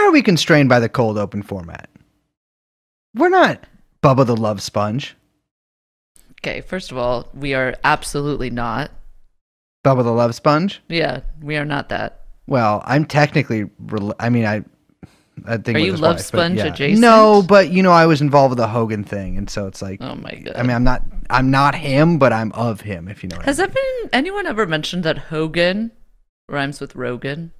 Why are we constrained by the cold open format? We're not Bubba the Love Sponge. Okay, first of all, we are absolutely not. Bubba the Love Sponge? Yeah, we are not that. Well, I'm technically... I think are you Love Sponge adjacent? No, but I was involved with the Hogan thing, and so it's like, oh my god. I mean, I'm not him, but I'm of him. If you know what Has I mean. anyone ever mentioned that Hogan rhymes with Rogan?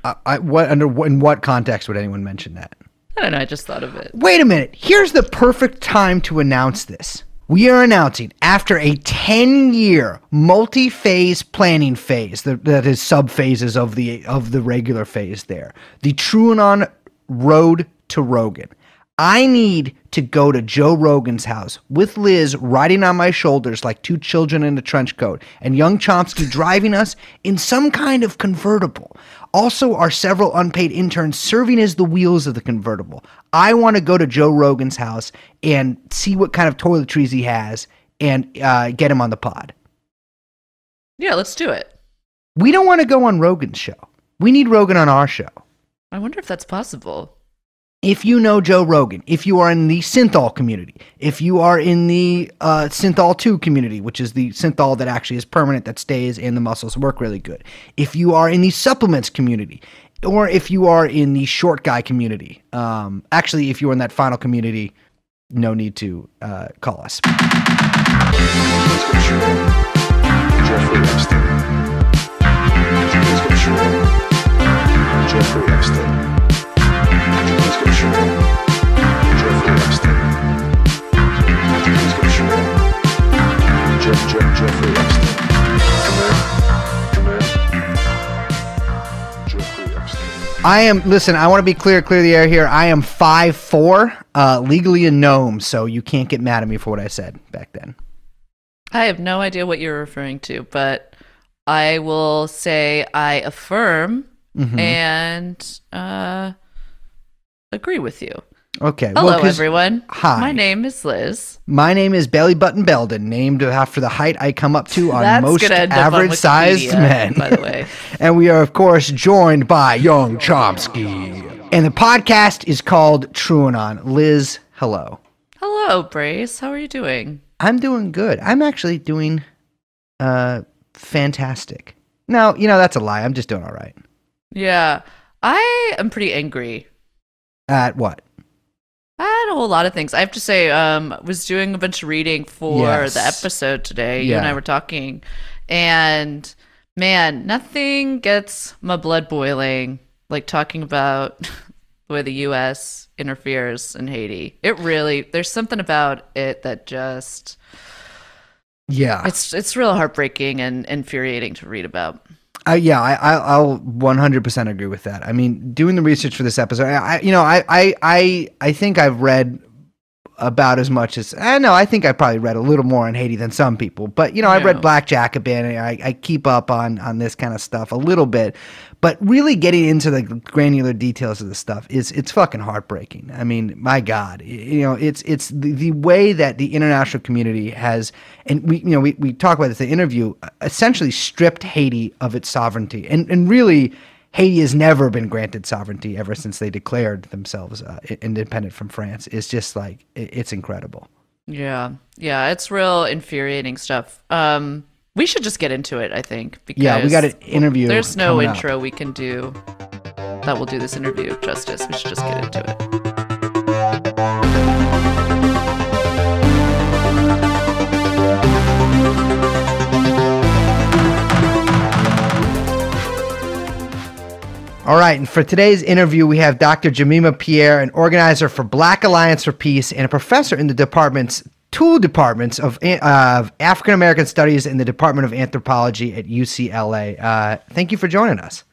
In what context would anyone mention that? I don't know. I just thought of it. Wait a minute. Here's the perfect time to announce this. We are announcing, after a 10-year multi-phase planning phase, that is sub-phases of the regular phase there, the TrueAnon road to Rogan. I need to go to Joe Rogan's house with Liz riding on my shoulders like two children in a trench coat and young Chomsky driving us in some kind of convertible. Also, our several unpaid interns serving as the wheels of the convertible. I want to go to Joe Rogan's house and see what kind of toiletries he has and get him on the pod. Yeah, let's do it. We don't want to go on Rogan's show. We need Rogan on our show. I wonder if that's possible. If you know Joe Rogan, if you are in the synthol community, if you are in the synthol 2 community, which is the synthol that actually is permanent, that stays and the muscles work really good, if you are in the supplements community, or if you are in the short guy community, actually, if you're in that final community, no need to call us. Jeffrey Epstein. Listen, I want to be clear the air here. I am 5'4", legally a gnome, so you can't get mad at me for what I said back then. I have no idea what you're referring to, but I will say I affirm and agree with you. Okay. Hello, everyone. Hi. My name is Liz. My name is Belly Button Belden, named after the height I come up to on most average-sized men. By the way. And we are, of course, joined by young Chomsky. And the podcast is called TrueAnon. Liz, hello. Hello, Brace. How are you doing? I'm doing good. I'm actually doing fantastic. No, that's a lie. I'm just doing all right. Yeah. I am pretty angry. At what? I had a whole lot of things. I have to say, was doing a bunch of reading for the episode today. You and I were talking. And, man, nothing gets my blood boiling like talking about the way the U.S. interferes in Haiti. It really, there's something about it that just... Yeah. It's real heartbreaking and infuriating to read about. I'll 100% agree with that. I mean, doing the research for this episode, I think I've read about as much as I think I probably read a little more on Haiti than some people. But I've read Black Jacobin. I keep up on this kind of stuff a little bit. But really getting into the granular details of this stuff it's fucking heartbreaking. I mean, my God, it's the way that the international community has, and we talk about this in the interview, essentially stripped Haiti of its sovereignty, and really Haiti has never been granted sovereignty ever since they declared themselves independent from France. It's just like it's incredible. Yeah, it's real infuriating stuff. We should just get into it, I think. Because we got an interview. There's no intro we can do that will do this interview justice. We should just get into it. All right, and for today's interview, we have Dr. Jemima Pierre, an organizer for Black Alliance for Peace and a professor in the two departments of African American Studies in the Department of Anthropology at UCLA. Thank you for joining us.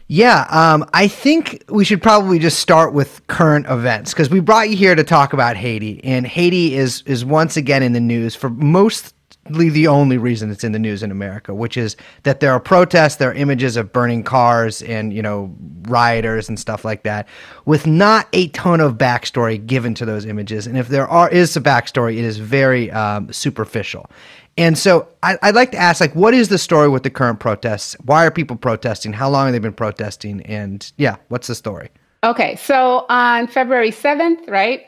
Yeah, I think we should probably just start with current events because we brought you here to talk about Haiti, and Haiti is once again in the news for most the only reason it's in the news in America, which is that there are protests, there are images of burning cars and, rioters and stuff like that, with not a ton of backstory given to those images. And if is some backstory, it is very superficial. And so I'd like to ask, what is the story with the current protests? Why are people protesting? How long have they been protesting? And what's the story? Okay, so on February 7th, right,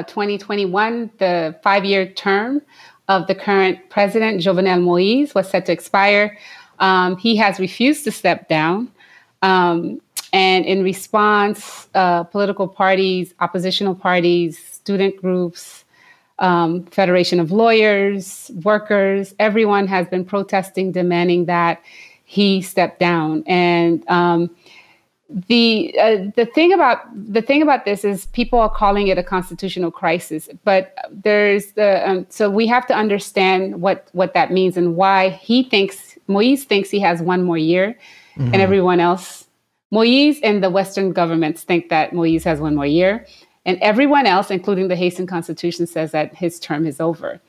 2021, the 5-year term of the current president, Jovenel Moïse, was set to expire. He has refused to step down. And in response, political parties, oppositional parties, student groups, Federation of Lawyers, workers, everyone has been protesting, demanding that he step down. And the thing about this is people are calling it a constitutional crisis, but there's so we have to understand what that means and why Moïse thinks he has one more year, and everyone else, Moïse and the Western governments think that Moïse has one more year, and everyone else, including the Haitian Constitution, says that his term is over.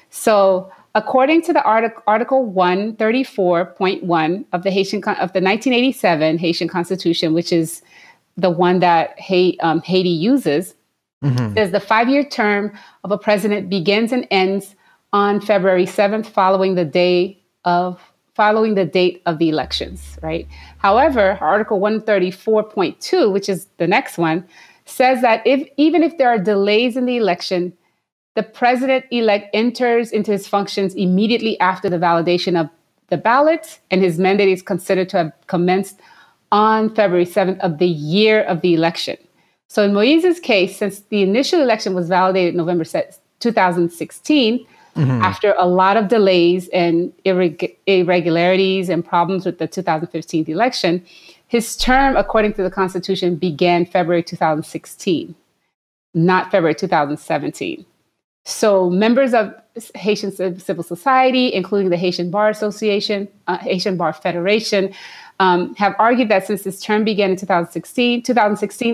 So, according to the Article 134.1 of the 1987 Haitian Constitution, which is the one that Haiti uses, says the 5-year term of a president begins and ends on February 7th, following the date of the elections. Right. However, Article 134.2, which is the next one, says that even if there are delays in the election, the president-elect enters into his functions immediately after the validation of the ballot, and his mandate is considered to have commenced on February 7th of the year of the election. So in Moïse's case, since the initial election was validated November 2016, after a lot of delays and irregularities and problems with the 2015 election, his term, according to the Constitution, began February 2016, not February 2017. So members of Haitian civil society, including the Haitian Bar Association, Haitian Bar Federation, have argued that since his term began in 2016,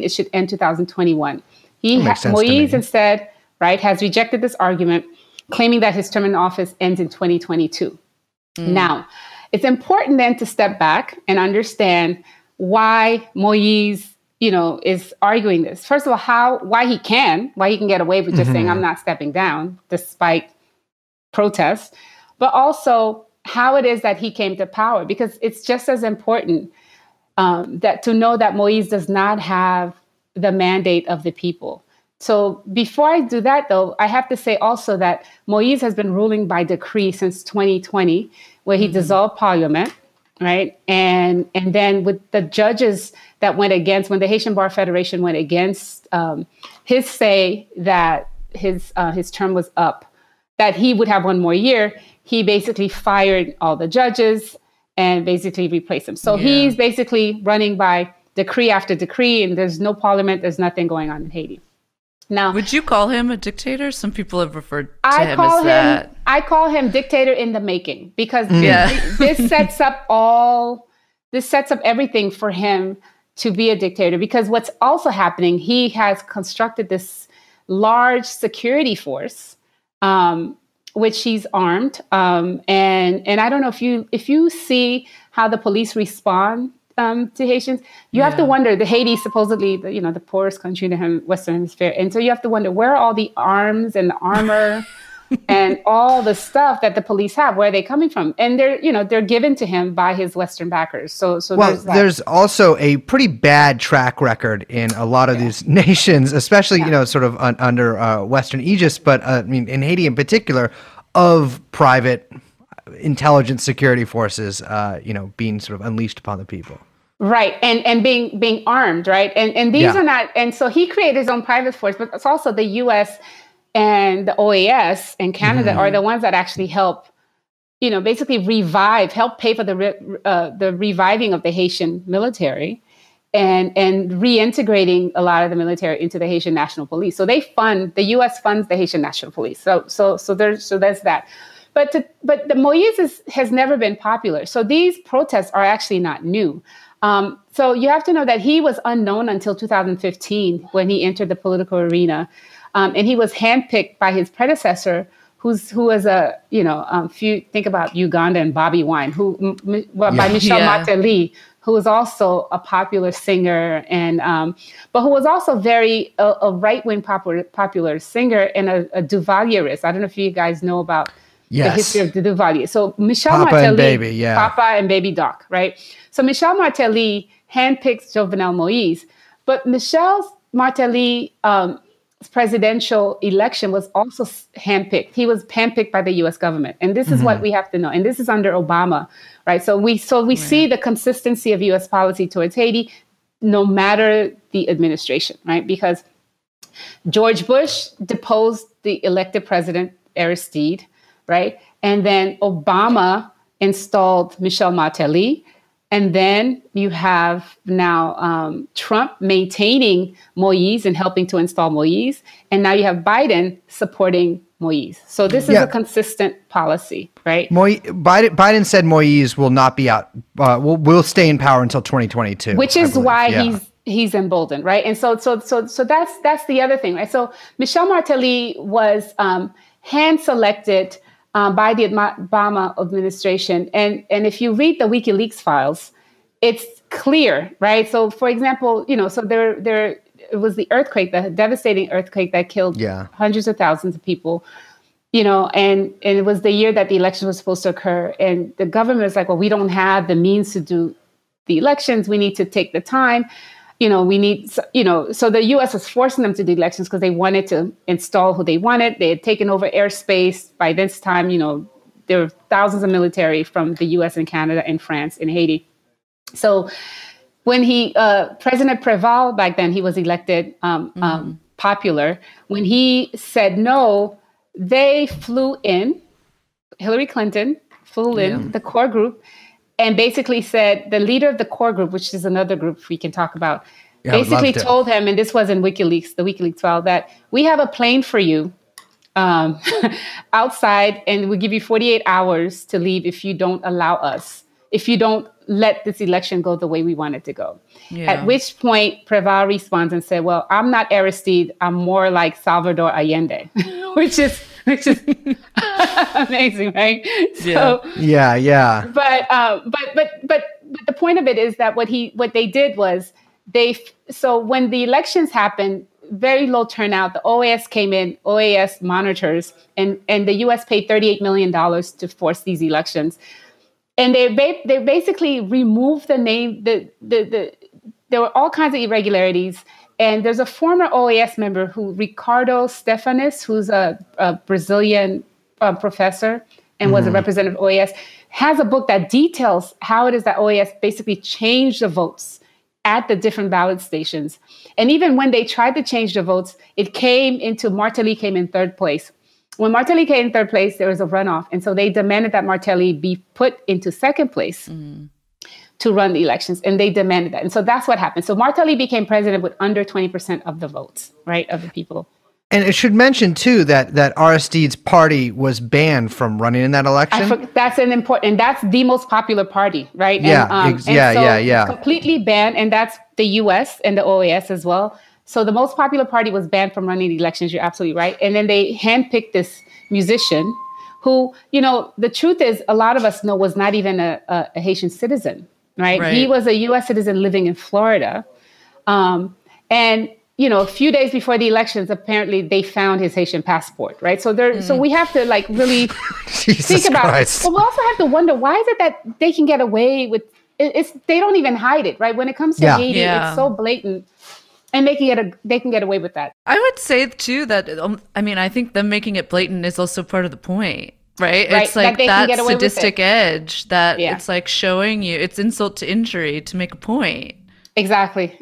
it should end 2021. Moïse instead, right, has rejected this argument, claiming that his term in office ends in 2022. Now, it's important then to step back and understand why Moïse, is arguing this. First of all, why he can get away with just saying, I'm not stepping down, despite protests, but also how it is that he came to power, because it's just as important that to know that Moïse does not have the mandate of the people. So before I do that, though, I have to say also that Moïse has been ruling by decree since 2020, where he dissolved parliament. Right. And then with the judges that went against, when the Haitian Bar Federation went against his say that his term was up, that he would have one more year, he basically fired all the judges and basically replaced them. So he's basically running by decree after decree, and there's no parliament, there's nothing going on in Haiti. Now, would you call him a dictator? Some people have referred to him as that. I call him dictator in the making, because this sets up everything for him to be a dictator. Because what's also happening, he has constructed this large security force, which he's armed. And I don't know if you see how the police respond to Haitians, you have to wonder. The Haiti is supposedly the poorest country in the Western Hemisphere, and so you have to wonder, where are all the arms and the armor and all the stuff that the police have? Where are they coming from? And they're given to him by his Western backers. So there's also a pretty bad track record in a lot of these nations, especially sort of under Western aegis, but in Haiti in particular, of private intelligence security forces, being sort of unleashed upon the people. Right. And being armed. Right. And these are not. And so he created his own private force, but it's also the U.S. and the OAS and Canada are the ones that actually help, basically help pay for the reviving of the Haitian military and reintegrating a lot of the military into the Haitian National Police. So the U.S. funds the Haitian National Police. So there's that. But the Moïse has never been popular. So these protests are actually not new. So you have to know that he was unknown until 2015 when he entered the political arena. And he was handpicked by his predecessor, who was a, if you think about Uganda and Bobby Wine, by Michel Martelly, who was also a popular singer, and but who was also a right-wing popular singer and a Duvalierist. I don't know if you guys know about the history of the Duvalier. So Michel Martelly, Papa and Baby Doc, right? So Michel Martelly handpicked Jovenel Moïse, but Michel Martelly presidential election was also handpicked. He was handpicked by the U.S. government, and this is what we have to know. And this is under Obama, right? So we see the consistency of U.S. policy towards Haiti, no matter the administration, right? Because George Bush deposed the elected president Aristide, right? And then Obama installed Michel Martelly. And then you have now Trump maintaining Moïse and helping to install Moïse. And now you have Biden supporting Moïse. So this is a consistent policy, right? Biden said Moïse will not be out, will stay in power until 2022. Which is why he's emboldened, right? And so that's the other thing, right? So Michel Martelly was hand selected by the Obama administration. And if you read the WikiLeaks files, it's clear, right? So for example, so there it was the earthquake, the devastating earthquake that killed hundreds of thousands of people, and it was the year that the election was supposed to occur. And the government was like, well, we don't have the means to do the elections. We need to take the time. So the U.S. was forcing them to do elections because they wanted to install who they wanted. They had taken over airspace. By this time, there were thousands of military from the U.S. and Canada and France and Haiti. So when President Préval, back then, he was elected popular. When he said no, they flew in, Hillary Clinton flew in, the core group, and basically said, the leader of the core group, which is another group we can talk about, basically told him, and this was in WikiLeaks, the WikiLeaks file, that we have a plane for you outside, and we'll give you 48 hours to leave if you don't if you don't let this election go the way we want it to go. Yeah. At which point, Préval responds and said, well, I'm not Aristide, I'm more like Salvador Allende, which is amazing, right? So, yeah. But the point of it is that what they did was so when the elections happened, very low turnout. The OAS came in, OAS monitors, and the U.S. paid $38 million to force these elections, and they basically removed the name. There were all kinds of irregularities. And there's a former OAS member Ricardo Stefanis, who's a Brazilian professor and was a representative of OAS, has a book that details how it is that OAS basically changed the votes at the different ballot stations. And even when they tried to change the votes, Martelly came in third place. When Martelly came in third place, there was a runoff. And so they demanded that Martelly be put into second place to run the elections. And they demanded that. And so that's what happened. So Martelly became president with under 20% of the votes, right, of the people. And it should mention, too, that Aristide's party was banned from running in that election. That's that's the most popular party, right? Yeah, completely banned. And that's the U.S. and the OAS as well. So the most popular party was banned from running the elections. You're absolutely right. And then they handpicked this musician who, the truth is, a lot of us know was not even a Haitian citizen, right? He was a U.S. citizen living in Florida. And a few days before the elections, apparently they found his Haitian passport, right? So so we have to really think about it. But we also have to wonder, why is it that they can get away with it? They don't even hide it, right? When it comes to Haiti, it's so blatant. And they can get away with that. I would say too that I think them making it blatant is also part of the point, right? It's like that sadistic edge that it's like showing you it's insult to injury to make a point. Exactly.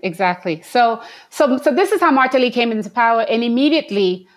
So this is how Martelly came into power, and immediately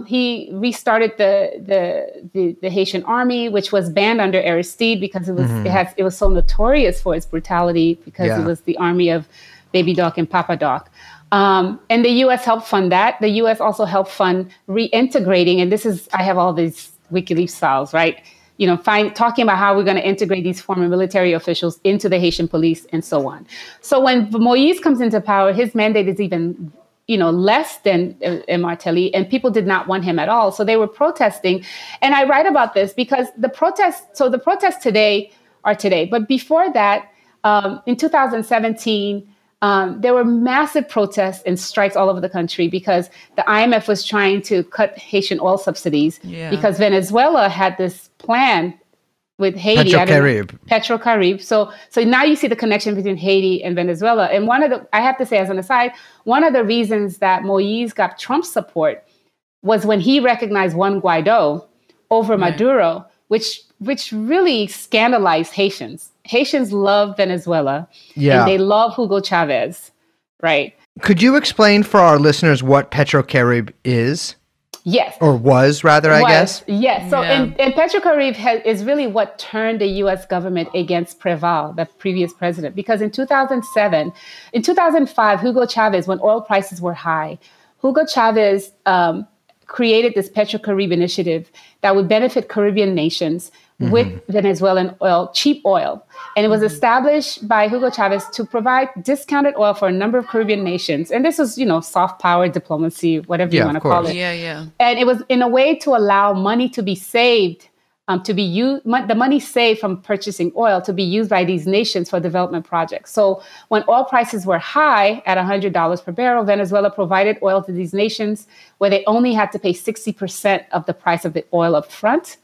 he restarted the Haitian army, which was banned under Aristide because it was so notorious for its brutality, because it was the army of Baby Doc and Papa Doc. And the U.S. helped fund that. The U.S. also helped fund reintegrating, and I have all these WikiLeaks files, right? Talking about how we're going to integrate these former military officials into the Haitian police and so on. So when Moïse comes into power, his mandate is even less than Martelly, and people did not want him at all. So they were protesting. And I write about this because the protests today are today. But before that, in 2017, there were massive protests and strikes all over the country because the IMF was trying to cut Haitian oil subsidies because Venezuela had this plan with Haiti. Petrocaribe. So now you see the connection between Haiti and Venezuela. And I have to say as an aside, one of the reasons that Moise got Trump's support was when he recognized Juan Guaido over Maduro, which really scandalized Haitians. Haitians love Venezuela and they love Hugo Chavez, right? Could you explain for our listeners what Petrocaribe is? Yes. Or was, rather, I guess? Yes. So, and Petrocaribe is really what turned the U.S. government against Preval, the previous president. Because in 2005, Hugo Chavez, when oil prices were high, Hugo Chavez created this Petrocaribe initiative that would benefit Caribbean nations with Venezuelan oil, cheap oil. And it was established by Hugo Chavez to provide discounted oil for a number of Caribbean nations. And this was, soft power diplomacy, whatever you want to call it. Yeah. And it was in a way to allow money to be saved, to be used, the money saved from purchasing oil to be used by these nations for development projects. So when oil prices were high at $100 per barrel, Venezuela provided oil to these nations where they only had to pay 60% of the price of the oil up front.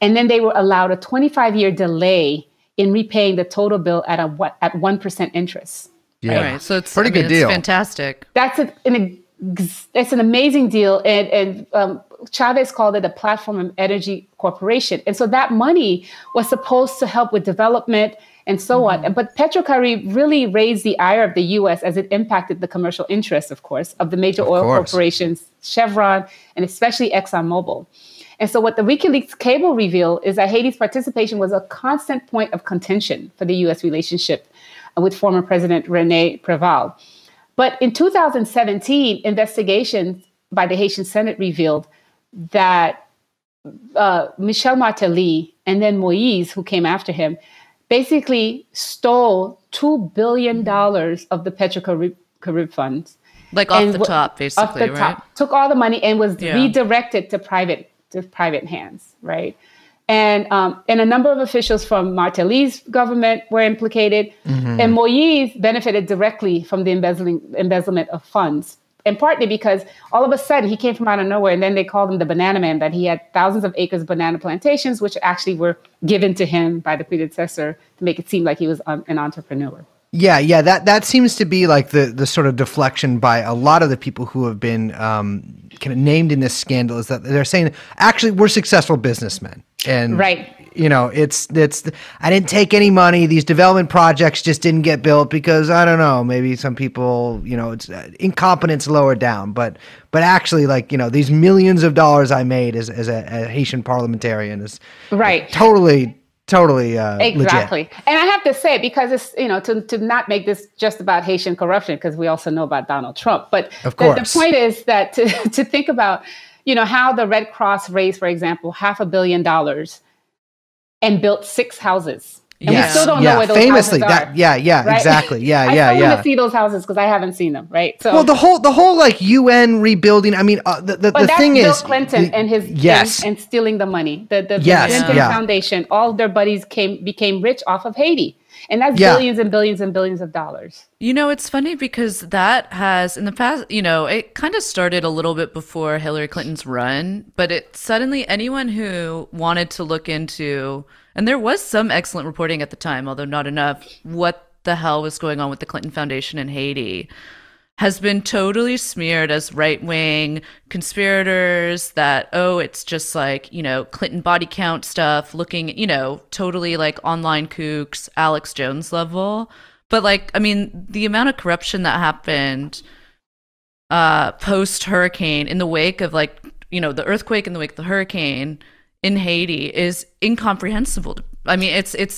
And then they were allowed a 25-year delay in repaying the total bill at 1% interest. Yeah, right. So it's pretty good deal. It's fantastic. It's an amazing deal, and Chavez called it a platform of energy corporation. And so that money was supposed to help with development and so on. But Petrocaribe really raised the ire of the U.S. as it impacted the commercial interests, of course, of the major oil corporations, Chevron, and especially ExxonMobil. And so what the WikiLeaks cable revealed is that Haiti's participation was a constant point of contention for the U.S. relationship with former President René Preval. But in 2017, investigations by the Haitian Senate revealed that Michel Martelly and then Moise, who came after him, basically stole $2 billion of the Petrocaribe funds. Like off the top, basically, off the top. Took all the money and was redirected to private hands, right? And a number of officials from Martelly's government were implicated, and Moise benefited directly from the embezzlement of funds, and partly because all of a sudden he came from out of nowhere, and then they called him the banana man, that he had thousands of acres of banana plantations, which actually were given to him by the predecessor to make it seem like he was an entrepreneur. Yeah, that seems to be like the sort of deflection by a lot of the people who have been kind of named in this scandal, is that they're saying, actually, we're successful businessmen. And, it's I didn't take any money. These development projects just didn't get built because, I don't know, maybe some people, it's incompetence lower down. But actually, these millions of dollars I made as a Haitian parliamentarian is totally exactly legit. And I have to say, because it's to not make this just about Haitian corruption, because we also know about Donald Trump, but of course, the point is that to think about how the Red Cross raised, for example, $500 million and built 6 houses. And we still don't know where those houses are. Right? Exactly. I still want to see those houses because I haven't seen them, right? So, well, the whole UN rebuilding. I mean, the thing Bill is, Clinton and his and stealing the money. The Clinton Foundation, all of their buddies became rich off of Haiti, and that's billions and billions and billions of dollars. It's funny because that has in the past, it kind of started a little bit before Hillary Clinton's run, but it suddenly anyone who wanted to look into. And there was some excellent reporting at the time, although not enough, what the hell was going on with the Clinton Foundation in Haiti, has been totally smeared as right-wing conspirators that, it's just Clinton body count stuff, looking, totally like online kooks, Alex Jones level. But the amount of corruption that happened post-hurricane in the wake of the earthquake in the wake of the hurricane in Haiti is incomprehensible. I mean, it's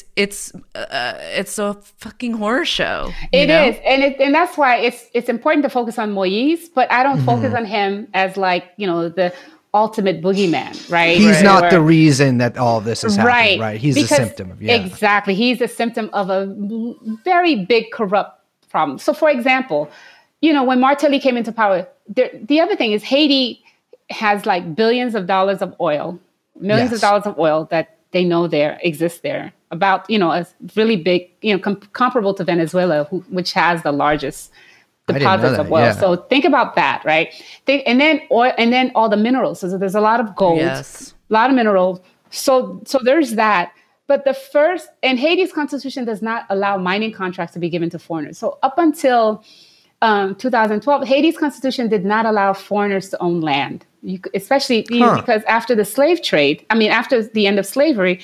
a fucking horror show. It is, and that's why it's important to focus on Moise, but I don't focus on him as the ultimate boogeyman, right? He's not the reason that all of this is happening, right? He's a symptom of exactly. He's a symptom of a very big corrupt problem. So, for example, when Martelly came into power, the other thing is Haiti has like billions of dollars of oil, millions of dollars of oil that they know exists there. About, a really big, comparable to Venezuela, which has the largest deposits of oil. Yeah. So think about that, right? And then oil, and then all the minerals. So there's a lot of gold, a lot of minerals. So there's that. But and Haiti's constitution does not allow mining contracts to be given to foreigners. So up until 2012, Haiti's constitution did not allow foreigners to own land, especially because after the slave trade, after the end of slavery,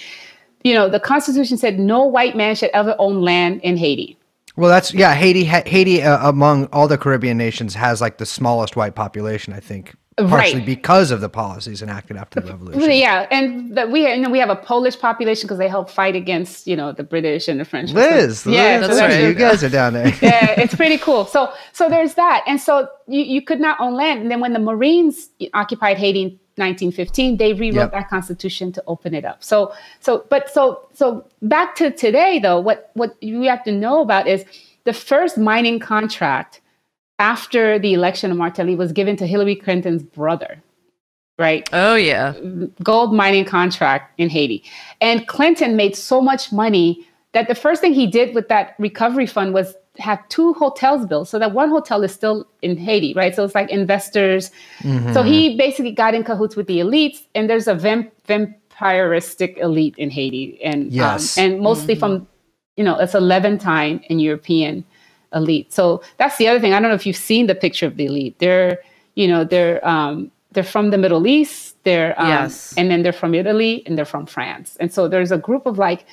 the constitution said no white man should ever own land in Haiti. Well, Haiti among all the Caribbean nations has like the smallest white population, I think. Partially because of the policies enacted after the revolution. Yeah, and we have a Polish population because they helped fight against the British and the French. Liz, that's right. You guys are down there. Yeah, it's pretty cool. So there's that, and so you could not own land. And then when the Marines occupied Haiti in 1915, they rewrote that constitution to open it up. So back to today, though, what you have to know about is the first mining contract after the election of Martelly was given to Hillary Clinton's brother, right? Oh, yeah. Gold mining contract in Haiti. And Clinton made so much money that the first thing he did with that recovery fund was have 2 hotels built. So that one hotel is still in Haiti, right? So it's like investors. Mm-hmm. So he basically got in cahoots with the elites. And there's a vampiristic elite in Haiti. And, and mostly from, it's a Levantine and European elite. So that's the other thing. I don't know if you've seen the picture of the elite. They're from the Middle East. And then they're from Italy and they're from France. And so there's a group of like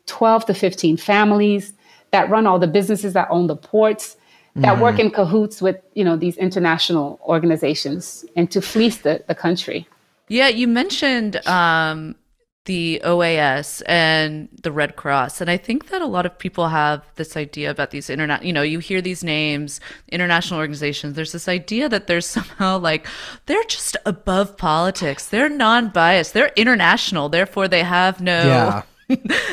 12 to 15 families that run all the businesses, that own the ports, that work in cahoots with, these international organizations and to fleece the country. Yeah, you mentioned the OAS and the Red Cross. And I think that a lot of people have this idea about these you hear these names, international organizations. There's this idea that there's somehow like, they're just above politics. They're non-biased. They're international. Therefore, they have no...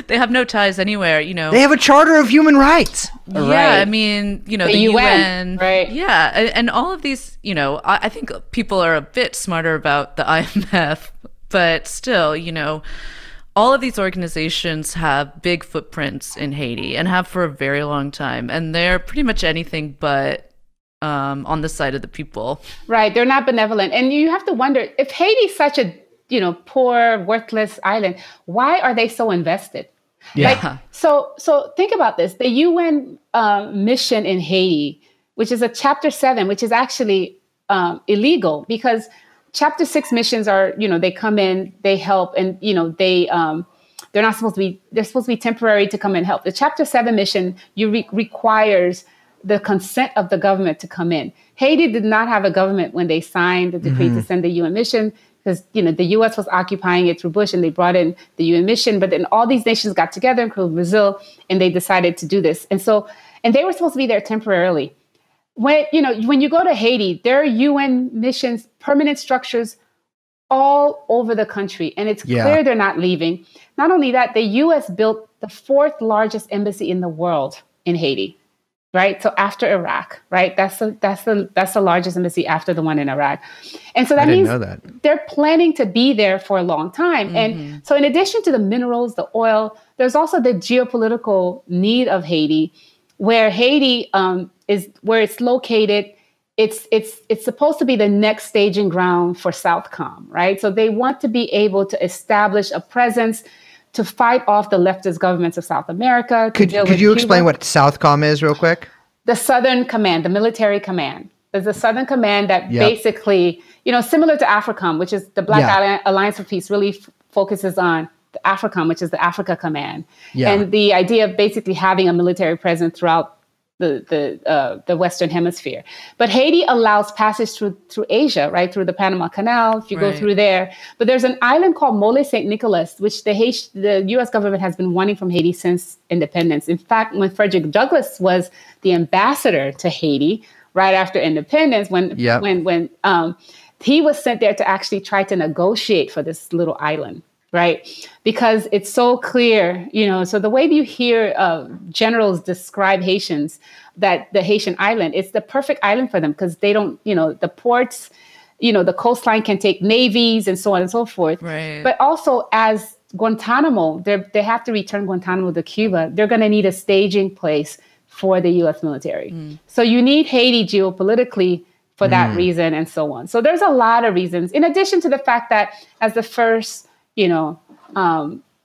they have no ties anywhere, They have a Charter of Human Rights. Yeah, the UN. Right. Yeah, and all of these, I think people are a bit smarter about the IMF, but still, all of these organizations have big footprints in Haiti and have for a very long time. And they're pretty much anything but on the side of the people. Right. They're not benevolent. And you have to wonder, if Haiti's such a poor, worthless island, why are they so invested? Yeah. So think about this. The UN mission in Haiti, which is a Chapter 7, which is actually illegal because Chapter 6 missions are, they come in, they help, and, they're not supposed to be, they're supposed to be temporary to come and help. The Chapter 7 mission requires the consent of the government to come in. Haiti did not have a government when they signed the decree to send the UN mission, because, the U.S. was occupying it through Bush and they brought in the UN mission. But then all these nations got together, including Brazil, and they decided to do this. And they were supposed to be there temporarily. When you go to Haiti, there are UN missions, permanent structures all over the country. And it's clear they're not leaving. Not only that, the U.S. built the 4th largest embassy in the world in Haiti. Right. So after Iraq, right. That's the largest embassy after the one in Iraq. And so that means they're planning to be there for a long time. And so in addition to the minerals, the oil, there's also the geopolitical need of Haiti, where Haiti is where it's located. It's supposed to be the next staging ground for Southcom. Right. So they want to be able to establish a presence to fight off the leftist governments of South America. Could you explain what Southcom is real quick? The Southern Command, the military command. There's a Southern Command that basically, similar to AFRICOM, which is the Black Alliance for Peace, really focuses on the AFRICOM, which is the Africa Command. Yeah. And the idea of basically having a military presence throughout the Western Hemisphere. But Haiti allows passage through Asia, right, through the Panama Canal, if you go through there. But there's an island called Mole St. Nicholas, which the U.S. government has been wanting from Haiti since independence. In fact, when Frederick Douglass was the ambassador to Haiti right after independence, when he was sent there to actually try to negotiate for this little island. right? Because it's so clear, so the way you hear generals describe Haitians, that the Haitian island, it's the perfect island for them because they don't, the ports, the coastline can take navies and so on and so forth. Right. But also as Guantanamo, they have to return Guantanamo to Cuba. They're going to need a staging place for the U.S. military. So you need Haiti geopolitically for that reason and so on. So there's a lot of reasons, in addition to the fact that as the first,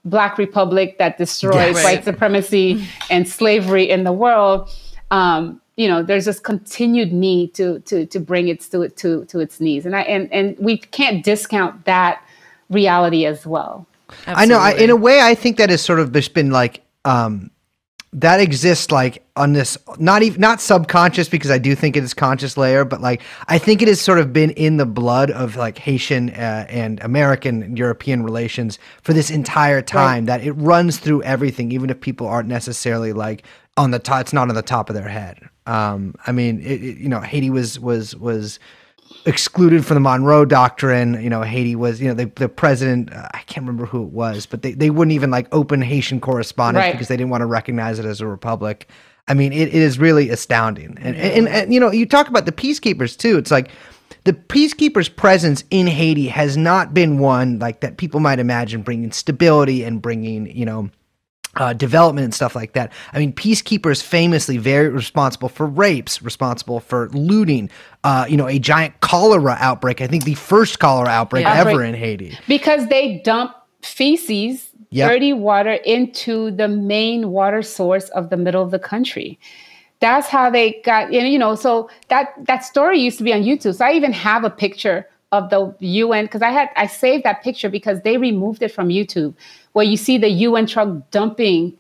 Black republic that destroyed white supremacy and slavery in the world, there's this continued need to bring it to its knees. And we can't discount that reality as well. Absolutely. I know. In a way, I think that has sort of just been like that exists like on this not subconscious, because I do think it is conscious layer, but like I think it has sort of been in the blood of like Haitian and American and European relations for this entire time, that it runs through everything, even if people aren't necessarily like on the top. It's not on the top of their head. I mean, Haiti was excluded from the Monroe Doctrine. Haiti was, the president, I can't remember who it was, but they wouldn't even like open Haitian correspondence because they didn't want to recognize it as a republic. I mean, it is really astounding. And you talk about the peacekeepers too. It's like the peacekeepers' presence in Haiti has not been one like that people might imagine, bringing stability and bringing, development and stuff like that. I mean, peacekeepers famously very responsible for rapes, responsible for looting, a giant cholera outbreak. I think the first cholera outbreak ever in Haiti. Because they dump feces, dirty water into the main water source of the middle of the country. That's how they got, so that story used to be on YouTube. So I even have a picture of the UN, because I saved that picture because they removed it from YouTube, where you see the UN truck dumping,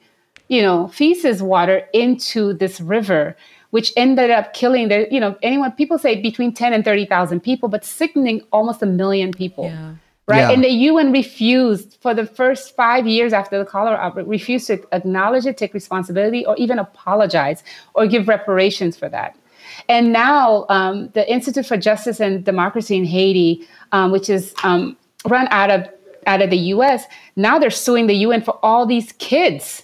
feces water into this river, which ended up killing people say between 10 and 30,000 people, but sickening almost 1 million people. Yeah. Right. Yeah. And the UN refused for the first 5 years after the cholera outbreak, refused to acknowledge it, take responsibility, or even apologize or give reparations for that. And now the Institute for Justice and Democracy in Haiti, which is run out of the U.S., now they're suing the UN for all these kids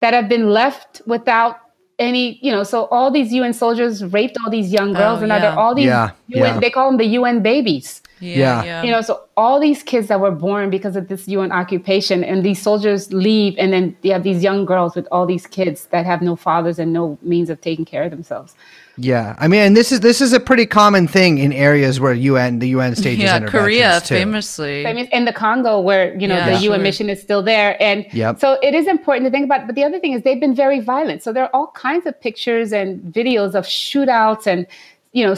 that have been left without any, so all these UN soldiers raped all these young girls, and now they're all these UN, they call them the UN babies. So all these kids that were born because of this UN occupation, and these soldiers leave, and then you have these young girls with all these kids that have no fathers and no means of taking care of themselves. Yeah, I mean, and this is a pretty common thing in areas where the UN stages interventions Korea too. famously, in the Congo, where the UN mission is still there, and so it is important to think about. But the other thing is they've been very violent. So there are all kinds of pictures and videos of shootouts, and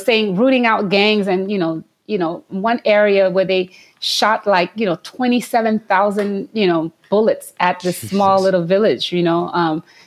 saying rooting out gangs, and one area where they shot 27,000 bullets at this small little village.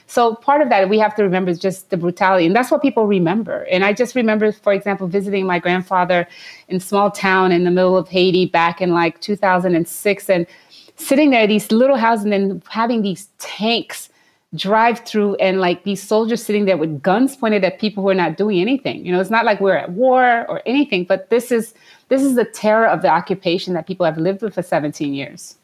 So part of that we have to remember is just the brutality, and that's what people remember. And I just remember, for example, visiting my grandfather in a small town in the middle of Haiti back in 2006, and sitting there, these little houses, and then having these tanks drive through, and these soldiers sitting there with guns pointed at people who are not doing anything. It's not like we're at war or anything, but this is the terror of the occupation that people have lived with for 17 years.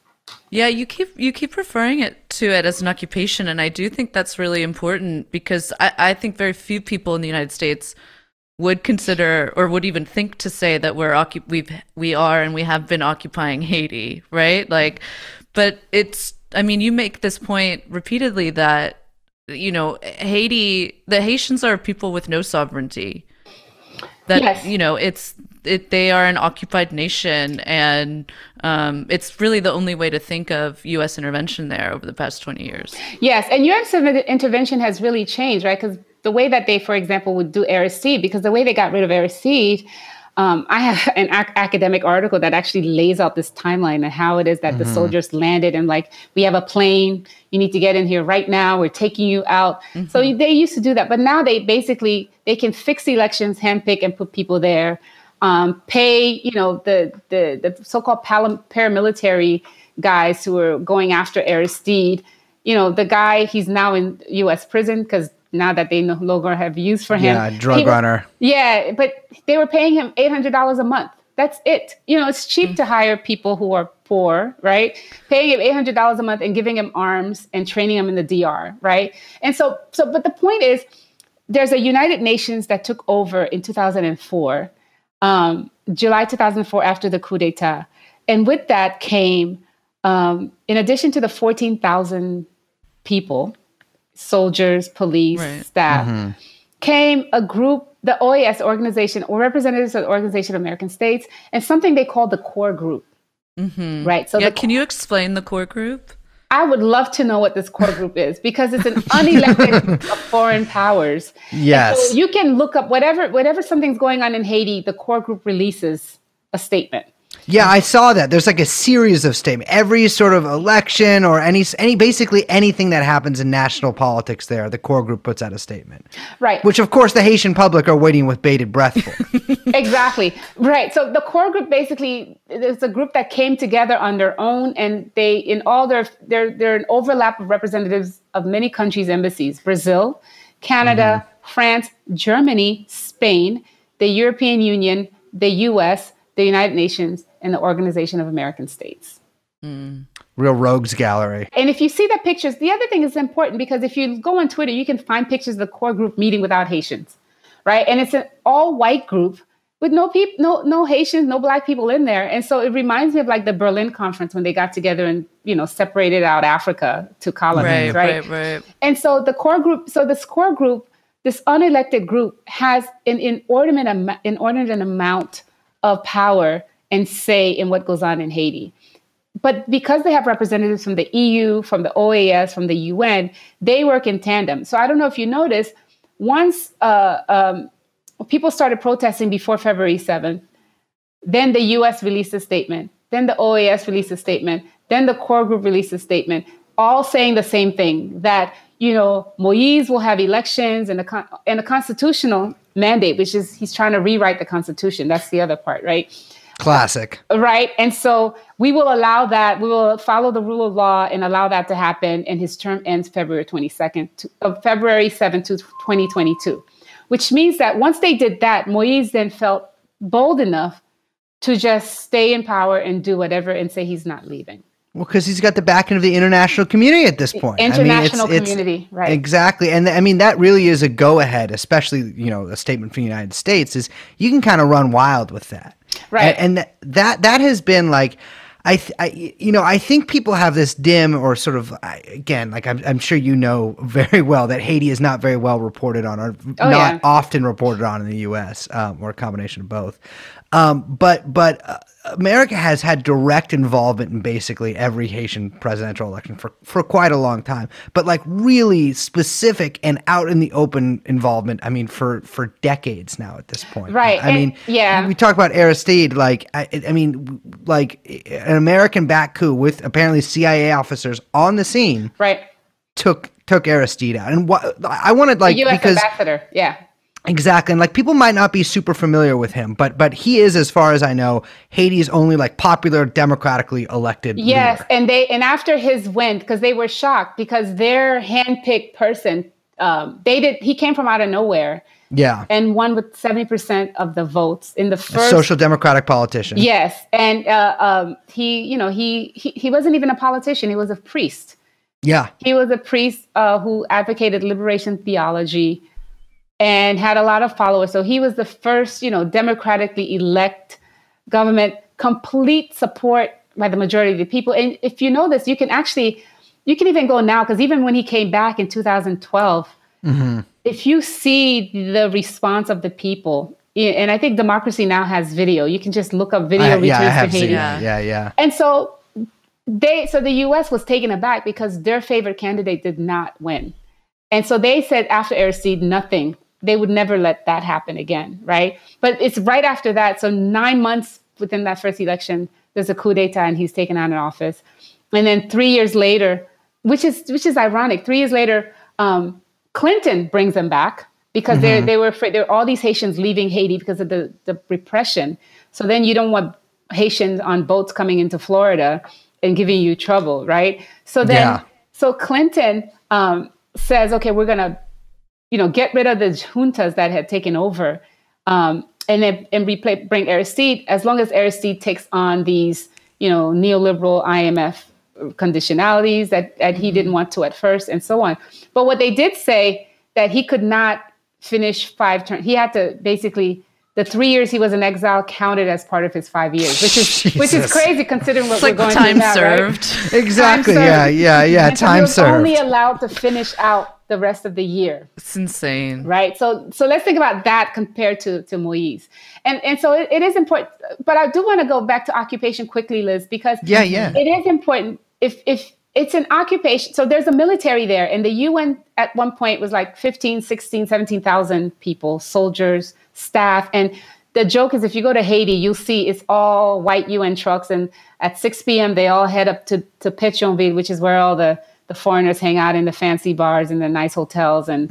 Yeah, you keep referring to it as an occupation, and I do think that's really important, because I think very few people in the United States would consider or would even think to say that we are and we have been occupying Haiti, right? But it's, I mean, you make this point repeatedly that Haiti, the Haitians are people with no sovereignty. That they are an occupied nation, and it's really the only way to think of U.S. intervention there over the past 20 years. Yes, and U.S. intervention has really changed, right? Because the way that they, for example, would do Aristide, because the way they got rid of Aristide, I have an academic article that actually lays out this timeline and how it is that the soldiers landed, and we have a plane, you need to get in here right now, we're taking you out. So they used to do that, but now they can fix elections, handpick, and put people there. Pay, the so-called paramilitary guys who are going after Aristide. The guy, he's now in U.S. prison because now that they no longer have use for him. Yeah, drug runner. But they were paying him $800 a month. That's it. It's cheap to hire people who are poor, right? Paying him $800 a month and giving him arms and training him in the DR, right? And but the point is, there's a United Nations that took over in 2004, July 2004, after the coup d'etat. And with that came, in addition to the 14,000 people, soldiers, police, staff, came a group, the OAS organization, or representatives of the Organization of American States, and something they called the core group. Right. So can you explain the core group? I would love to know what this core group is, because it's an unelected group of foreign powers. Yes. So you can look up whatever something's going on in Haiti, the core group releases a statement. Yeah, I saw that. There's like a series of statements. Every sort of election or any basically anything that happens in national politics there, the core group puts out a statement. Right. Which, of course, the Haitian public are waiting with bated breath for. Exactly. Right. So the core group basically is a group that came together on their own, and they, in all they're an overlap of representatives of many countries' embassies: Brazil, Canada, France, Germany, Spain, the European Union, the US, the United Nations, and the Organization of American States. Real rogues gallery. And if you see the pictures, the other thing is important, because if you go on Twitter, you can find pictures of the core group meeting without Haitians, right? And it's an all-white group with no Haitians, no Black people in there. And so it reminds me of like the Berlin Conference, when they got together and, separated out Africa to colonies, right? And so this core group, this unelected group, has an inordinate amount of power and say in what goes on in Haiti. But because they have representatives from the EU, from the OAS, from the UN, they work in tandem. So I don't know if you noticed, once people started protesting before February 7th, then the US released a statement, then the OAS released a statement, then the core group released a statement, all saying the same thing, that, Moïse will have elections and a constitutional mandate, which is he's trying to rewrite the Constitution. That's the other part, right? Classic. Right. And so we will allow that. We will follow the rule of law and allow that to happen. And his term ends February 7th, 2022, which means that once they did that, Moïse then felt bold enough to just stay in power and do whatever and say he's not leaving. Well, because he's got the backing of the international community at this point. International community, right. Exactly. And that really is a go-ahead, especially, a statement from the United States, is you can kind of run wild with that. Right. And that has been like, I think people have this dim or sort of, again, like I'm sure very well that Haiti is not very well reported on, or often reported on in the U.S., or a combination of both. But America has had direct involvement in basically every Haitian presidential election for quite a long time, but like really specific and out in the open involvement. I mean, for decades now at this point. Right. We talk about Aristide, like an American-backed coup with apparently CIA officers on the scene. Right. Took Aristide out, and I wanted the U.S. ambassador. Yeah. Exactly. And like people might not be super familiar with him, but he is, as far as I know, Haiti's only like popular democratically elected leader. And after his win, because they were shocked because their handpicked person, he came from out of nowhere. Yeah. And won with 70% of the votes in the first. A social democratic politician. Yes. And he wasn't even a politician. He was a priest. Yeah. He was a priest who advocated liberation theology and had a lot of followers. So he was the first, democratically elect government, complete support by the majority of the people. And if you know this, you can even go now, because even when he came back in 2012, if you see the response of the people, and I think Democracy Now! Has video, you can just look up video returns to Haiti. Yeah. And so the U.S. was taken aback because their favorite candidate did not win. And so they said after Aristide, nothing. They would never let that happen again, right? But it's right after that. So 9 months within that first election, there's a coup d'etat and he's taken out of office. And then 3 years later, which is ironic, 3 years later, Clinton brings them back because they were afraid. There were all these Haitians leaving Haiti because of the repression. So then you don't want Haitians on boats coming into Florida and giving you trouble, right? So then, so Clinton says, okay, we're going to, get rid of the juntas that had taken over, and bring Aristide, as long as Aristide takes on these, neoliberal IMF conditionalities that he didn't want to at first, and so on. But what they did say that he could not finish 5 terms. He had to basically, the 3 years he was in exile counted as part of his 5 years, which is crazy considering what we're going through now, served. Right? Exactly. Yeah. Time served. Only allowed to finish out the rest of the year. It's insane, right? So let's think about that compared to Moise, and so it is important. But I do want to go back to occupation quickly, Liz, because it is important. If it's an occupation, so there's a military there, and the UN at one point was like 15, 16, 17,000 people, soldiers, staff. And the joke is if you go to Haiti, you'll see it's all white UN trucks. And at 6 p.m., they all head up to Pétionville, which is where all the foreigners hang out in the fancy bars and the nice hotels and,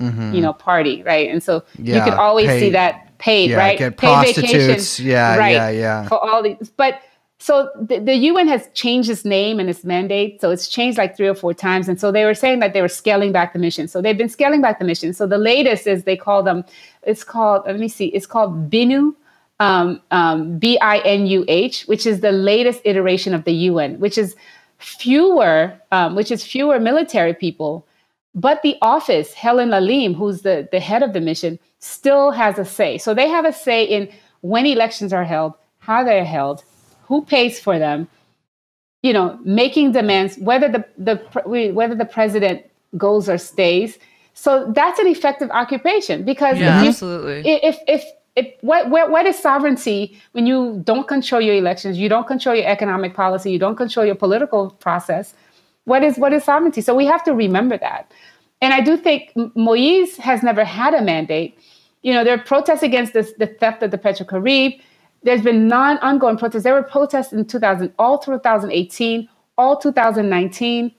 party, right? And so you could always see that paid, right? Get paid prostitutes. Vacation, for all these. But so the UN has changed its name and its mandate. So it's changed like 3 or 4 times. And so they were saying that they were scaling back the mission. So they've been scaling back the mission. So the latest is they call them, it's called BINUH, BINUH, which is the latest iteration of the UN, which is fewer military people. But the office, Helen Lalim, who's the head of the mission, still has a say. So they have a say in when elections are held, how they're held, who pays for them, making demands, whether the president goes or stays. So that's an effective occupation because absolutely. What is sovereignty when you don't control your elections, you don't control your economic policy, you don't control your political process? What is sovereignty? So we have to remember that. And I do think Moise has never had a mandate. There are protests against the theft of the Petrocaribe. There's been ongoing protests. There were protests in all through 2018, all 2019.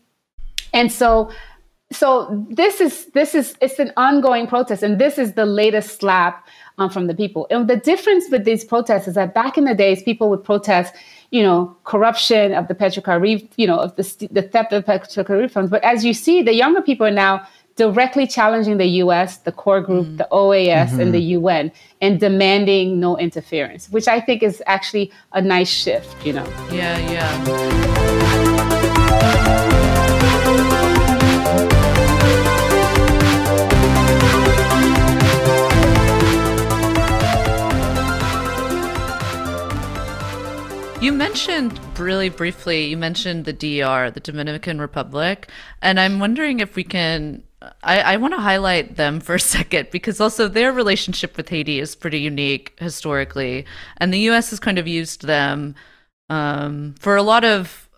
And so this is it's an ongoing protest, and this is the latest slap from the people. And the difference with these protests is that back in the days, people would protest, corruption of the Petrocaribe, of the theft of the Petrocaribe funds. But as you see, the younger people are now directly challenging the U.S., the core group, the OAS, and the UN, and demanding no interference, which I think is actually a nice shift, Yeah. You mentioned really briefly, the DR, the Dominican Republic, and I'm wondering if we can, I want to highlight them for a second because also their relationship with Haiti is pretty unique historically, and the U.S. has kind of used them for a lot of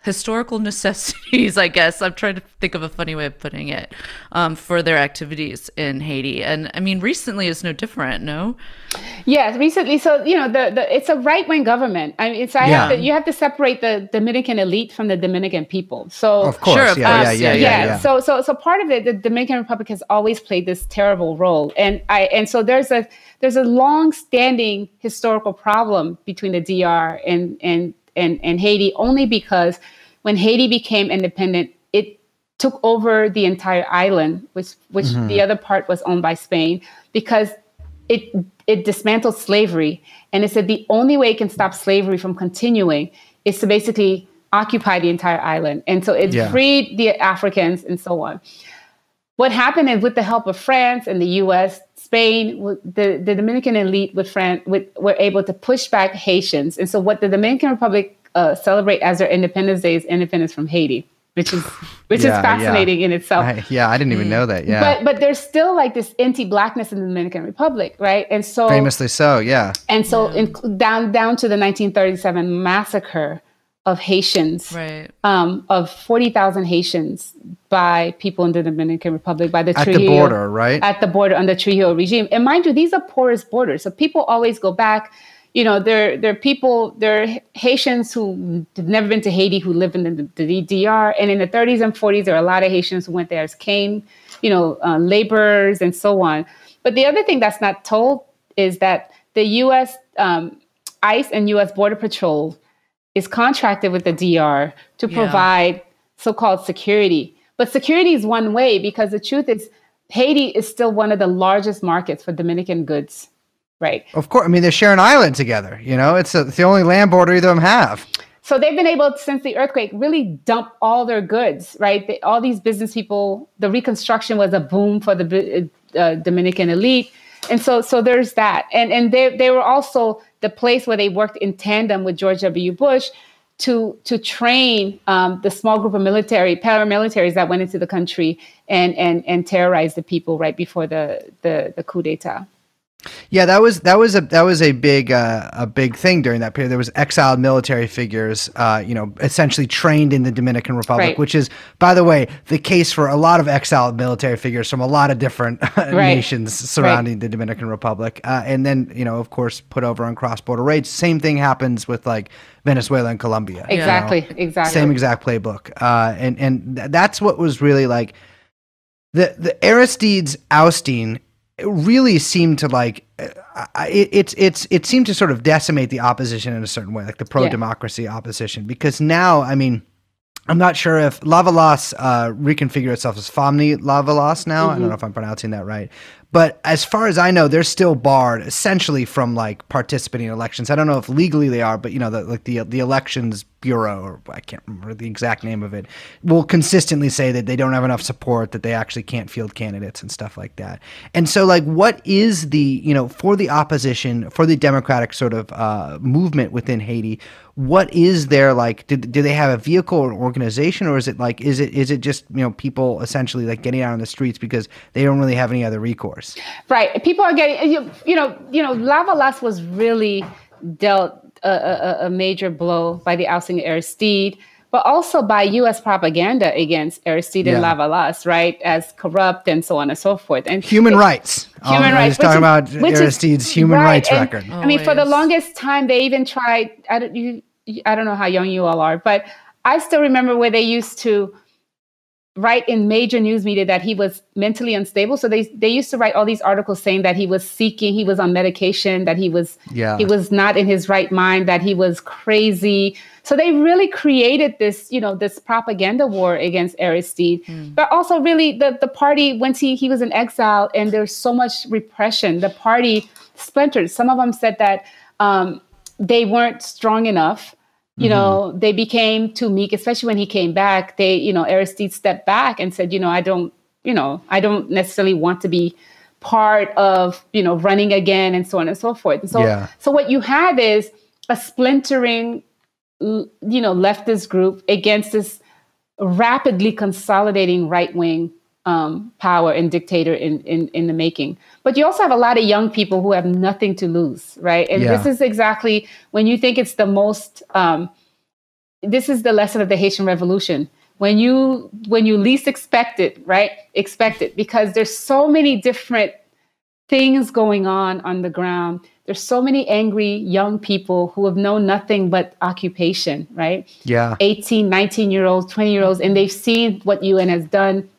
historical necessities, I guess. I'm trying to think of a funny way of putting it, for their activities in Haiti. And I mean, recently is no different, no? Yes, recently. So, it's a right-wing government. I mean, you have to separate the Dominican elite from the Dominican people. So, of course, yeah. So part of it, the Dominican Republic has always played this terrible role. And so there's a long-standing historical problem between the DR and Haiti, only because when Haiti became independent, it took over the entire island, which the other part was owned by Spain, because it dismantled slavery. And it said the only way it can stop slavery from continuing is to basically occupy the entire island. And so it freed the Africans and so on. What happened is, with the help of France and the US, Spain, the Dominican elite were able to push back Haitians. And so what the Dominican Republic celebrate as their Independence Day is independence from Haiti, which is fascinating in itself. I didn't even know that. Yeah, but there's still like this anti-blackness in the Dominican Republic, right? And so famously so, yeah. And so down to the 1937 massacre of Haitians, right? Of 40,000 Haitians by people in the Dominican Republic, by the Trujillo, at the border, right? At the border under Trujillo regime. And mind you, these are porous borders, so people always go back. They're Haitians who have never been to Haiti who live in the DR. And in the 30s and 40s, there are a lot of Haitians who went there as laborers and so on. But the other thing that's not told is that the U.S. ICE and U.S. Border Patrol is contracted with the DR to provide so-called security. But security is one way, because the truth is Haiti is still one of the largest markets for Dominican goods. right? Of course. I mean, they share an island together. It's the only land border either of them have. So they've been able, since the earthquake, really dump all their goods, right? All these business people, the reconstruction was a boom for the Dominican elite. And so there's that. And they were also the place where they worked in tandem with George W. Bush to train the small group of paramilitaries that went into the country and terrorized the people right before the coup d'etat. Yeah, that was a big thing during that period. There was exiled military figures, essentially trained in the Dominican Republic, right. which is, by the way, the case for a lot of exiled military figures from a lot of different nations surrounding the Dominican Republic, and then of course put over on cross-border raids. Same thing happens with like Venezuela and Colombia. Exactly. Same exact playbook, and that's what was really like the Aristide's ousting. It really seemed to it seemed to sort of decimate the opposition in a certain way, like the pro-democracy opposition, because now, I mean, I'm not sure if Lavalas reconfigured itself as Famni Lavalas now. I don't know if I'm pronouncing that right. But as far as I know, they're still barred essentially from like participating in elections. I don't know if legally they are, but the elections bureau, or I can't remember the exact name of it, will consistently say that they don't have enough support, that they actually can't field candidates and stuff like that. And so like, what is the, for the opposition, for the democratic sort of movement within Haiti, what is there like, do they have a vehicle or an organization, or is it like, is it just, people essentially like getting out on the streets because they don't really have any other recourse? Right. People are getting, Lavalas was really dealt a major blow by the ousting of Aristide, but also by U.S. propaganda against Aristide and Lavalas, right, as corrupt and so on and so forth. And human rights. Human rights. Talking about Aristide's human rights record. I mean, for the longest time, they even tried. I don't know how young you all are, but I still remember where they used to write in major news media that he was mentally unstable. So they used to write all these articles saying that he was on medication, that he was not in his right mind, that he was crazy. So they really created this, this propaganda war against Aristide. But also really the party, once he was in exile and there's so much repression, the party splintered. Some of them said that they weren't strong enough. They became too meek, especially when he came back. Aristide stepped back and said, I don't necessarily want to be part of, running again and so on and so forth. And so what you have is a splintering, leftist group against this rapidly consolidating right-wing power and dictator in the making. But you also have a lot of young people who have nothing to lose, right? And this is exactly when you think it's the most, this is the lesson of the Haitian Revolution. When you least expect it, right? Expect it, because there's so many different things going on the ground. There's so many angry young people who have known nothing but occupation, right? 18, 19-year-olds, 20-year-olds, and they've seen what UN has done.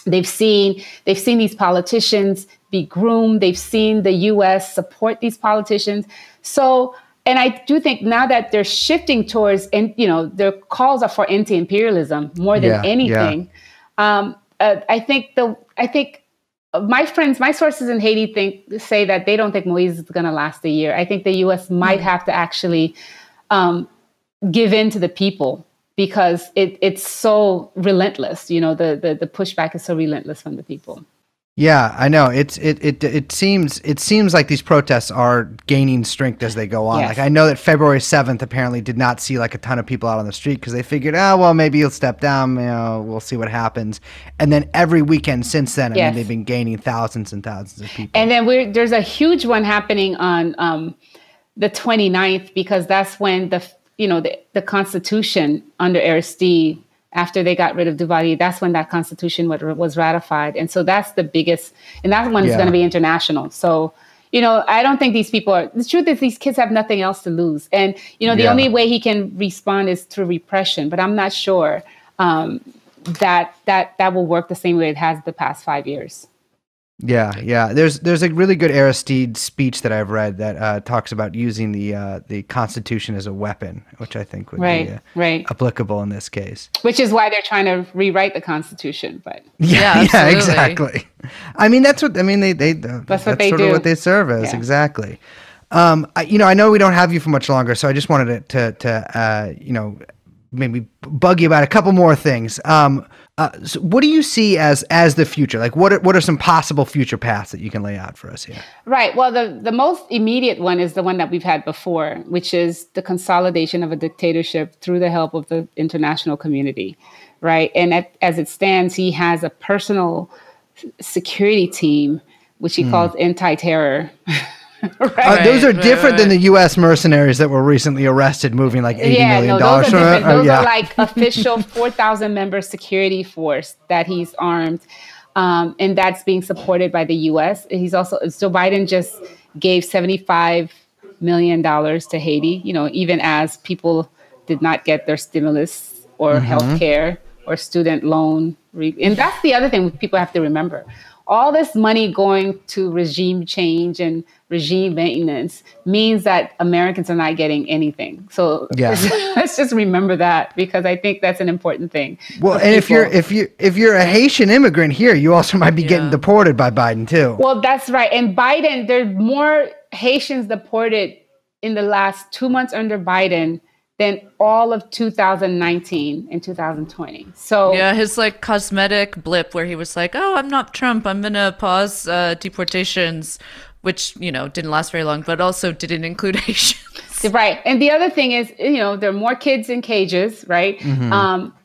They've seen these politicians be groomed. They've seen the U.S. support these politicians. So, and I do think now that they're shifting towards, and their calls are for anti-imperialism more than anything. I think my sources in Haiti say that they don't think Moise is going to last a year. I think the U.S. might have to actually give in to the people, because it's so relentless. The pushback is so relentless from the people. Yeah, I know. It seems like these protests are gaining strength as they go on. Like, I know that February 7th apparently did not see like a ton of people out on the street because they figured, maybe he'll step down. We'll see what happens. And then every weekend since then, I mean, they've been gaining thousands and thousands of people. And then there's a huge one happening on the 29th, because that's when the Constitution under Aristide, after they got rid of Duvalier, that's when that Constitution was ratified. And so that's the biggest, and that one is going to be international. So, I don't think these people the truth is these kids have nothing else to lose. And, the only way he can respond is through repression. But I'm not sure that will work the same way it has the past 5 years. Yeah. There's a really good Aristide speech that I've read that talks about using the Constitution as a weapon, which I think would be applicable in this case. Which is why they're trying to rewrite the Constitution. But yeah, exactly. I mean, that's what I mean. That's what they sort do. of what they serve as. Yeah. Exactly. I know we don't have you for much longer, so I just wanted to maybe bug you about a couple more things. So what do you see as the future? Like, what are some possible future paths that you can lay out for us here? Right. Well, the most immediate one is the one that we've had before, which is the consolidation of a dictatorship through the help of the international community, right? And as it stands, he has a personal security team, which he calls anti-terror. Right. Those are different than the U.S. mercenaries that were recently arrested, moving like $80 million. Those are like official 4,000 member security force that he's armed, and that's being supported by the U.S. He's also Joe Biden just gave $75 million to Haiti. Even as people did not get their stimulus or health care or student loan, and that's the other thing people have to remember. All this money going to regime change and regime maintenance means that Americans are not getting anything. So let's just remember that, because I think that's an important thing. Well, and if you're a Haitian immigrant here, you also might be getting deported by Biden too. Well, that's right. And Biden, there's more Haitians deported in the last 2 months under Biden than all of 2019 and 2020. So his like cosmetic blip where he was like, "Oh, I'm not Trump. I'm gonna pause deportations," which didn't last very long, but also didn't include Haitians. Right. And the other thing is, there are more kids in cages, right?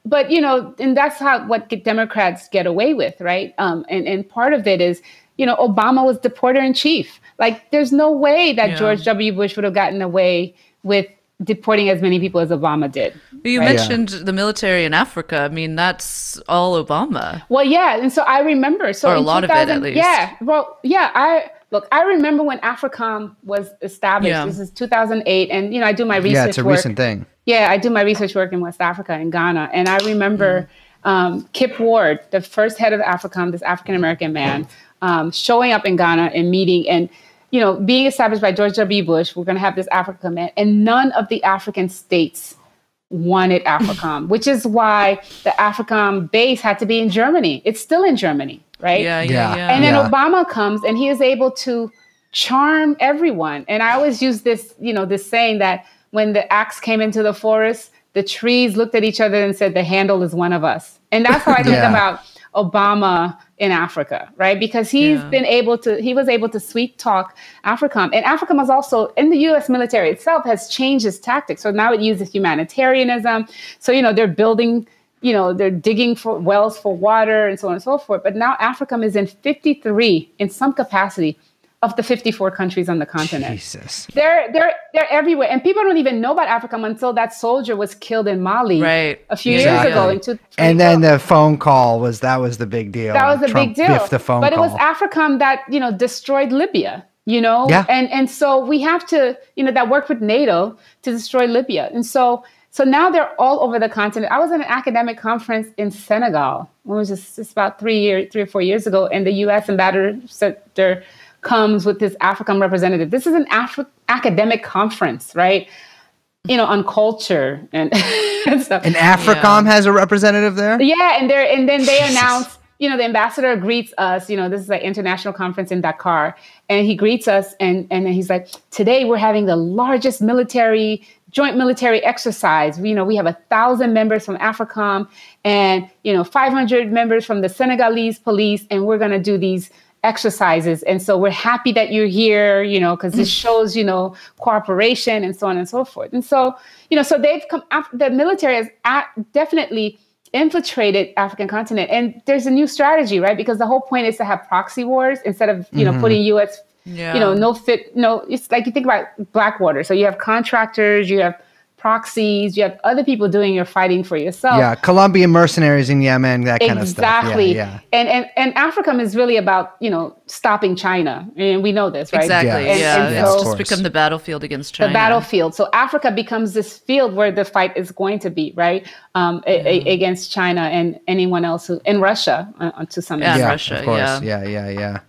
But and that's what Democrats get away with, right? And part of it is, Obama was deporter in chief. Like, there's no way that George W. Bush would have gotten away with deporting as many people as Obama did. You mentioned the military in Africa. I mean, that's all Obama. Well, yeah. And so I remember. So or a lot of it, at least. Yeah. Well, yeah. I remember when AFRICOM was established. Yeah. This is 2008. And, I do my research work. Yeah, it's a recent thing. Yeah, I do my research work in West Africa, in Ghana. And I remember Kip Ward, the first head of AFRICOM, this African-American man, showing up in Ghana and meeting and being established by George W. Bush. We're going to have this Africa Command, and none of the African states wanted AFRICOM, which is why the AFRICOM base had to be in Germany. It's still in Germany, right? Yeah. And then Obama comes, and he is able to charm everyone. And I always use this, this saying that when the axe came into the forest, the trees looked at each other and said, "The handle is one of us." And that's how I think about Obama in Africa, right? Because he was able to sweet talk AFRICOM. And AFRICOM was also, in the U.S. military itself, has changed its tactics. So now it uses humanitarianism. So, they're building, they're digging for wells for water and so on and so forth. But now AFRICOM is in 53, in some capacity, of the 54 countries on the continent. Jesus. They're everywhere. And people don't even know about AFRICOM until that soldier was killed in Mali a few years ago. And then the phone call was the big deal. That was the big deal. Biffed the phone but call. It was AFRICOM that, destroyed Libya, Yeah. And so we have to, that worked with NATO to destroy Libya. And so now they're all over the continent. I was at an academic conference in Senegal. It was just about 3 or 4 years ago. And the U.S. ambassador comes with this AFRICOM representative. This is an academic conference, right? On culture and stuff. And AFRICOM has a representative there? Yeah, and then they announce, the ambassador greets us. This is an international conference in Dakar, and he greets us, and then he's like, "Today we're having the largest joint military exercise. We have 1,000 members from AFRICOM and 500 members from the Senegalese police, and we're going to do these exercises. And so we're happy that you're here, because this shows, cooperation and so on and so forth." And so, so they've come after the military has definitely infiltrated African continent. And there's a new strategy, right? Because the whole point is to have proxy wars instead of, putting U.S., it's like you think about Blackwater. So you have contractors, you have proxies, you have other people doing your fighting for yourself. Yeah, Colombian mercenaries in Yemen, that kind of stuff. Exactly. Yeah. And AFRICOM is really about, stopping China. And we know this, right? Exactly. And it's just become the battlefield against China. The battlefield. So Africa becomes this field where the fight is going to be, right? Against China and anyone else and Russia to some extent. Russia, of course. Yeah.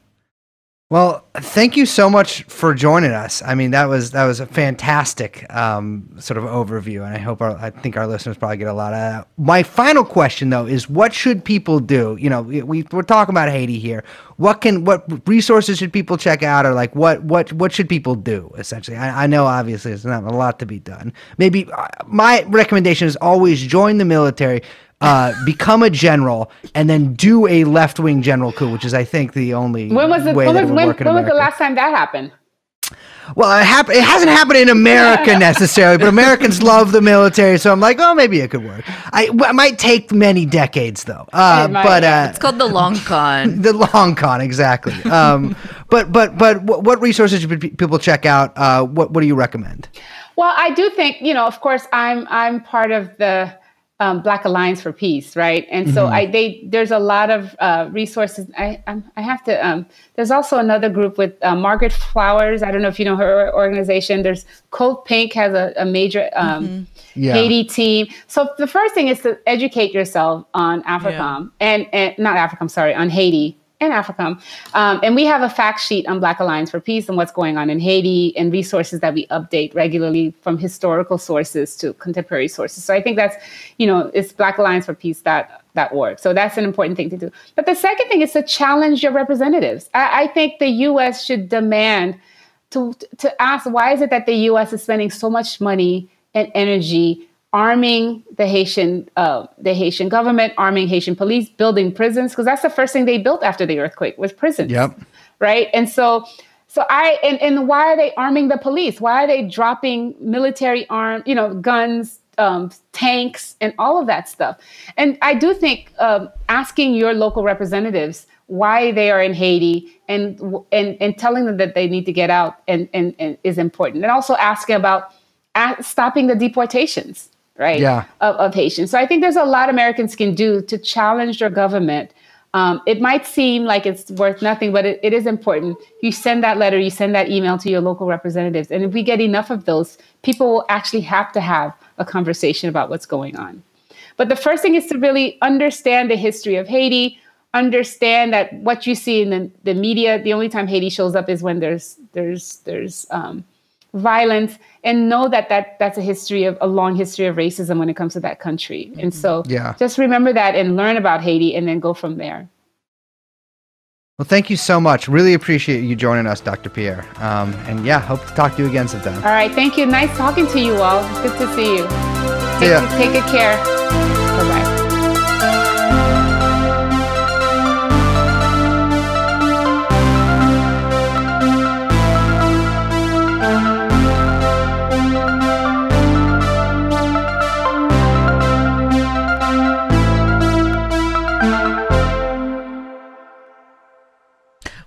Well, thank you so much for joining us. I mean, that was a fantastic sort of overview, and I think our listeners probably get a lot of that. My final question, though, is what should people do? You know, we're talking about Haiti here. What resources should people check out, or like what should people do? Essentially, I know obviously there's not a lot to be done. Maybe my recommendation is always join the military. Become a general, and then do a left-wing general coup, which is, I think, the only way that it would work in America. When was the last time that happened? Well, it hasn't happened in America necessarily, but Americans love the military, so I'm like, oh, maybe it could work. It might take many decades, though. But it's called the long con. The long con, exactly. But what resources should people check out? What do you recommend? Well, I do think, of course, I'm part of the Black Alliance for Peace, right? And so there's a lot of resources. I have to. There's also another group with Margaret Flowers. I don't know if you know her organization. There's Code Pink has a major Haiti team. So the first thing is to educate yourself on AFRICOM and not AFRICOM, sorry, on Haiti and AFRICOM. And we have a fact sheet on Black Alliance for Peace and what's going on in Haiti, and resources that we update regularly from historical sources to contemporary sources. So I think that's, it's blackallianceforpeace.org. So that's an important thing to do. But the second thing is to challenge your representatives. I think the U.S. should demand to ask, why is it that the U.S. is spending so much money and energy arming the Haitian government, arming Haitian police, building prisons, because that's the first thing they built after the earthquake was prisons. Yep. Right. And so why are they arming the police? Why are they dropping military guns, tanks, and all of that stuff? And I do think asking your local representatives why they are in Haiti and telling them that they need to get out and is important. And also asking about stopping the deportations. Right. Yeah. Of Haitians. So I think there's a lot Americans can do to challenge their government. It might seem like it's worth nothing, but it is important. You send that letter, you send that email to your local representatives. And if we get enough of those, people will actually have to have a conversation about what's going on. But the first thing is to really understand the history of Haiti, understand that what you see in the media, the only time Haiti shows up is when there's violence, and know that's a long history of racism when it comes to that country. And so just remember that and learn about Haiti and then go from there. Well, thank you so much. Really appreciate you joining us, Dr. Pierre. And hope to talk to you again sometime. All right. Thank you. Nice talking to you all. Good to see you. Take good care. Bye-bye.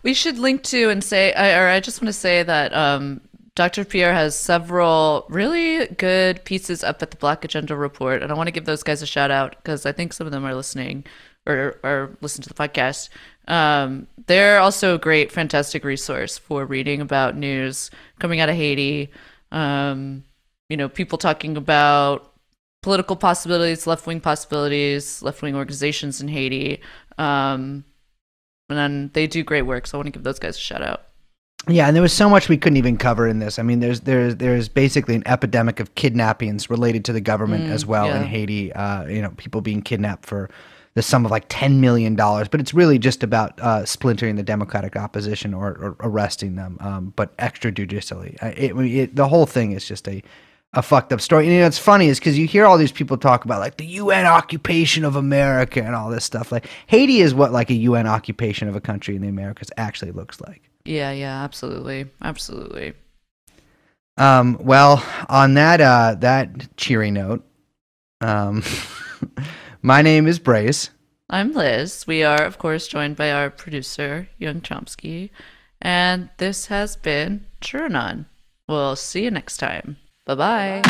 We should link to and say, I just want to say that Dr. Pierre has several really good pieces up at the Black Agenda Report, and I want to give those guys a shout out because I think some of them are listening or listen to the podcast. They're also a great, fantastic resource for reading about news coming out of Haiti. People talking about political possibilities, left-wing organizations in Haiti. And then they do great work, so I want to give those guys a shout out. Yeah, and there was so much we couldn't even cover in this. I mean, there's basically an epidemic of kidnappings related to the government as well in Haiti. People being kidnapped for the sum of like $10 million, but it's really just about splintering the Democratic opposition or arresting them, but extrajudicially. The whole thing is just a fucked up story. And it's funny is because you hear all these people talk about like the UN occupation of America and all this stuff. Like Haiti is what like a UN occupation of a country in the Americas actually looks like. Yeah, absolutely. Well, on that cheery note, my name is Brace. I'm Liz. We are, of course, joined by our producer, Young Chomsky. And this has been TrueAnon. We'll see you next time. Bye-bye.